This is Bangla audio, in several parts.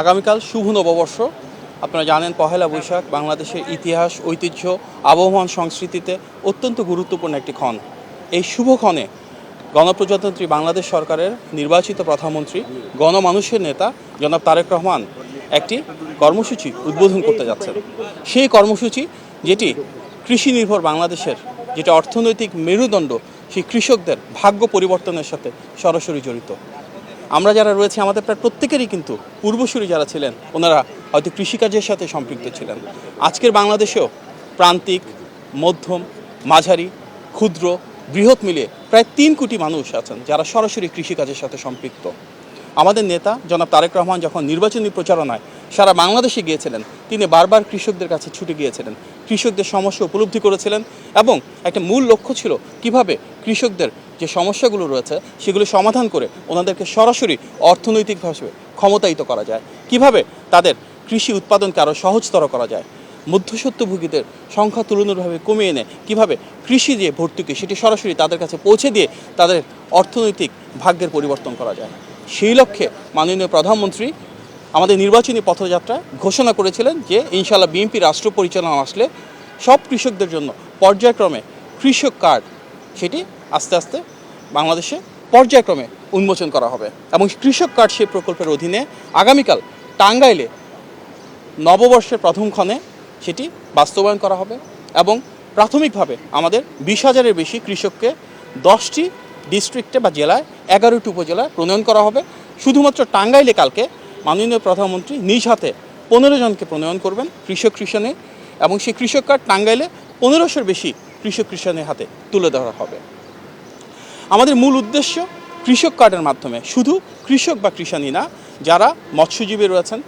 আগামীকাল শুভ নববর্ষ। আপনারা জানেন পহেলা বৈশাখ বাংলাদেশের ইতিহাস, ঐতিহ্য, আবহমান সংস্কৃতিতে অত্যন্ত গুরুত্বপূর্ণ একটি ক্ষণ। এই শুভ ক্ষণে গণপ্রজাতন্ত্রী বাংলাদেশ সরকারের নির্বাচিত প্রধানমন্ত্রী, গণমানুষের নেতা জনাব তারেক রহমান একটি কর্মসূচি উদ্বোধন করতে যাচ্ছেন। সেই কর্মসূচি যেটি কৃষি নির্ভর বাংলাদেশের যেটা অর্থনৈতিক মেরুদণ্ড, সেই কৃষকদের ভাগ্য পরিবর্তনের সাথে সরাসরি জড়িত। আমরা যারা রয়েছে আমাদের প্রায় প্রত্যেকেরই কিন্তু পূর্বসূরি যারা ছিলেন ওনারা হয়তো কৃষিকাজের সাথে সম্পৃক্ত ছিলেন। আজকের বাংলাদেশেও প্রান্তিক, মধ্যম, মাঝারি, ক্ষুদ্র, বৃহৎ মিলিয়ে প্রায় 3 কোটি মানুষ আছেন যারা সরাসরি কৃষিকাজের সাথে সম্পৃক্ত। আমাদের নেতা জনাব তারেক রহমান যখন নির্বাচনী প্রচারণায় সারা বাংলাদেশে গিয়েছিলেন, তিনি বারবার কৃষকদের কাছে ছুটে গিয়েছিলেন, কৃষকদের সমস্যা উপলব্ধি করেছিলেন এবং একটা মূল লক্ষ্য ছিল কিভাবে কৃষকদের যে সমস্যাগুলো রয়েছে সেগুলো সমাধান করে ওনাদেরকে সরাসরি অর্থনৈতিকভাবে ক্ষমতায়িত করা যায়, কিভাবে তাদের কৃষি উৎপাদনকে আরও সহজতর করা যায়, মধ্যস্বত্বভোগীদের সংখ্যা তুলনামূলকভাবে কমিয়ে এনে কীভাবে কৃষি যে ভর্তুকি সেটি সরাসরি তাদের কাছে পৌঁছে দিয়ে তাদের অর্থনৈতিক ভাগ্যের পরিবর্তন করা যায়। সেই লক্ষ্যে মাননীয় প্রধানমন্ত্রী আমাদের নির্বাচনী পথযাত্রায় ঘোষণা করেছিলেন যে ইনশাআল্লাহ বিএনপি রাষ্ট্র পরিচালনা আসলে সব কৃষকদের জন্য পর্যায়ক্রমে কৃষক কার্ড সেটি আস্তে আস্তে বাংলাদেশে পর্যায়ক্রমে উন্মোচন করা হবে এবং কৃষক কার্ড সেই প্রকল্পের অধীনে আগামীকাল টাঙ্গাইলে নববর্ষের প্রথম ক্ষণে সেটি বাস্তবায়ন করা হবে এবং প্রাথমিকভাবে আমাদের 20,000-এর বেশি কৃষককে 10টি ডিস্ট্রিক্টে বা জেলায় 11টি উপজেলায় প্রণয়ন করা হবে। শুধুমাত্র টাঙ্গাইলে কালকে মাননীয় প্রধানমন্ত্রী নিজ হাতে 15 জনকে প্রণয়ন করবেন কৃষক কৃষাণে এবং সেই কৃষক কার্ড টাঙ্গাইলে 1500-এর বেশি কৃষক কৃষাণের হাতে তুলে ধরা হবে। আমাদের মূল উদ্দেশ্য কৃষক কার্ডের মাধ্যমে শুধু কৃষক বা কৃষাণী না, যারা মৎস্যজীবী রয়েছেন,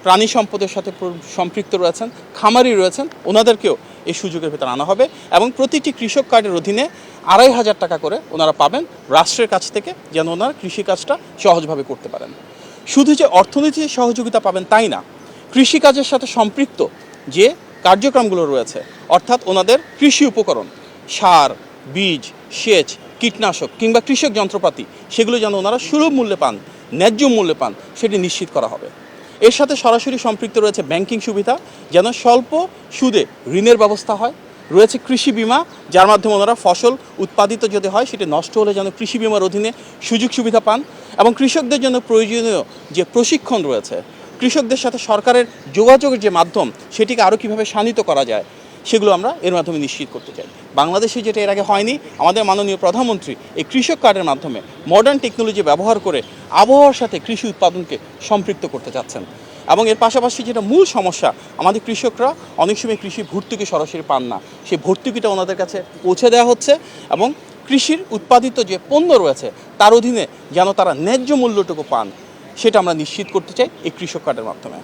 প্রাণী সম্পদের সাথে সম্পৃক্ত রয়েছেন, খামারি রয়েছেন, ওনাদেরকেও এই সুযোগের ভেতরে আনা হবে এবং প্রতিটি কৃষক কার্ডের অধীনে 2,500 টাকা করে ওনারা পাবেন রাষ্ট্রের কাছ থেকে, যেন ওনারা কৃষিকাজটা সহজভাবে করতে পারেন। শুধু যে অর্থনৈতিক সহযোগিতা পাবেন তাই না, কৃষিকাজের সাথে সম্পৃক্ত যে কার্যক্রমগুলো রয়েছে অর্থাৎ ওনাদের কৃষি উপকরণ, সার, বীজ, সেচ, কীটনাশক কিংবা কৃষক যন্ত্রপাতি সেগুলো যেন ওনারা সুলভ মূল্যে পান, ন্যায্য মূল্যে পান, সেটি নিশ্চিত করা হবে। এর সাথে সরাসরি সম্পৃক্ত রয়েছে ব্যাংকিং সুবিধা, যেন স্বল্প সুদে ঋণের ব্যবস্থা হয়, রয়েছে কৃষি বিমা, যার মাধ্যমে ওনারা ফসল উৎপাদিত যদি হয় সেটি নষ্ট হলে যেন কৃষি বিমার অধীনে সুযোগ সুবিধা পান এবং কৃষকদের জন্য প্রয়োজনীয় যে প্রশিক্ষণ রয়েছে, কৃষকদের সাথে সরকারের যোগাযোগের যে মাধ্যম সেটিকে আরও কীভাবে শানিত করা যায় সেগুলো আমরা এর মাধ্যমে নিশ্চিত করতে চাই। বাংলাদেশে যেটা এর আগে হয়নি, আমাদের মাননীয় প্রধানমন্ত্রী এই কৃষক কার্ডের মাধ্যমে মডার্ন টেকনোলজি ব্যবহার করে আবহাওয়ার সাথে কৃষি উৎপাদনকে সম্পৃক্ত করতে চাচ্ছেন এবং এর পাশাপাশি যেটা মূল সমস্যা, আমাদের কৃষকরা অনেক সময় কৃষি ভর্তুকি সরাসরি পান না, সেই ভর্তুকিটা ওনাদের কাছে পৌঁছে দেওয়া হচ্ছে এবং কৃষির উৎপাদিত যে পণ্য রয়েছে তার অধীনে যেন তারা ন্যায্য মূল্যটুকু পান সেটা আমরা নিশ্চিত করতে চাই এই কৃষক কার্ডের মাধ্যমে।